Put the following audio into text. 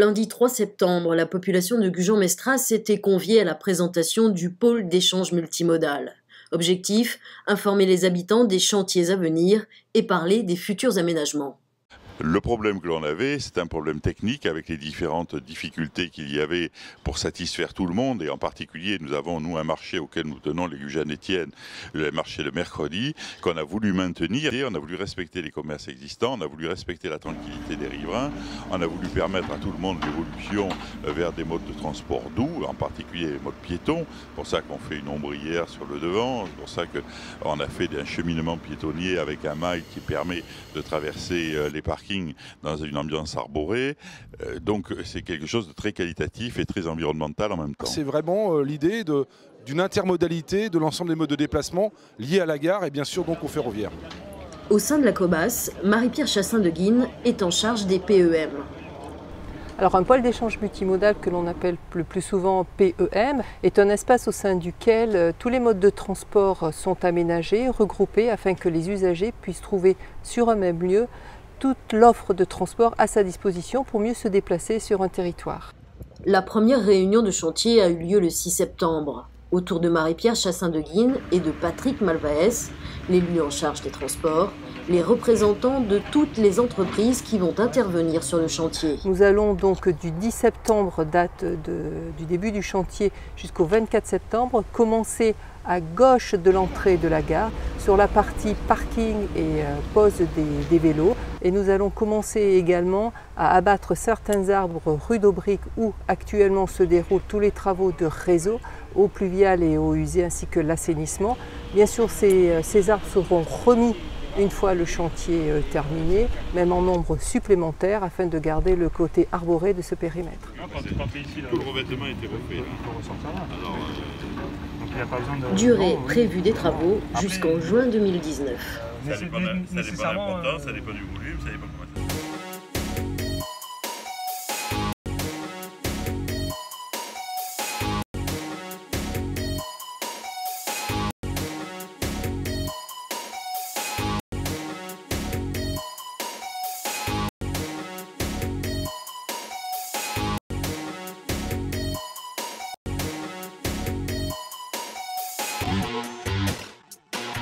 Lundi 3 septembre, la population de Gujan-Mestras était conviée à la présentation du pôle d'échange multimodal. Objectif, informer les habitants des chantiers à venir et parler des futurs aménagements. Le problème que l'on avait, c'est un problème technique avec les différentes difficultés qu'il y avait pour satisfaire tout le monde. Et en particulier, nous avons, un marché auquel nous tenons, les Gujan-Étienne, le marché le mercredi, qu'on a voulu maintenir. Et on a voulu respecter les commerces existants, on a voulu respecter la tranquillité des riverains, on a voulu permettre à tout le monde l'évolution vers des modes de transport doux, en particulier les modes piétons. C'est pour ça qu'on fait une ombrière sur le devant, c'est pour ça qu'on a fait un cheminement piétonnier avec un mail qui permet de traverser les parkings dans une ambiance arborée. Donc c'est quelque chose de très qualitatif et très environnemental en même temps. C'est vraiment l'idée d'une intermodalité de l'ensemble des modes de déplacement liés à la gare et bien sûr donc au ferroviaire. Au sein de la Cobas, Marie-Pierre Chassin de Guine est en charge des PEM. Alors un pôle d'échange multimodal que l'on appelle le plus souvent PEM est un espace au sein duquel tous les modes de transport sont aménagés, regroupés afin que les usagers puissent trouver sur un même lieu toute l'offre de transport à sa disposition pour mieux se déplacer sur un territoire. La première réunion de chantier a eu lieu le 6 septembre. Autour de Marie-Pierre Chassin de Guine et de Patrick Malvaès, l'élu en charge des transports, les représentants de toutes les entreprises qui vont intervenir sur le chantier. Nous allons donc du 10 septembre, date du début du chantier, jusqu'au 24 septembre, commencer à gauche de l'entrée de la gare, sur la partie parking et pose des vélos. Et nous allons commencer également à abattre certains arbres rue d'Aubric où actuellement se déroulent tous les travaux de réseau, eau pluviale et eau usée ainsi que l'assainissement. Bien sûr, ces arbres seront remis une fois le chantier terminé, même en nombre supplémentaire, afin de garder le côté arboré de ce périmètre. Tout le revêtement a été refait. Durée prévue des travaux jusqu'en juin 2019. Ça dépend de l'importance, ça dépend du volume, ça dépend comment ça se fait.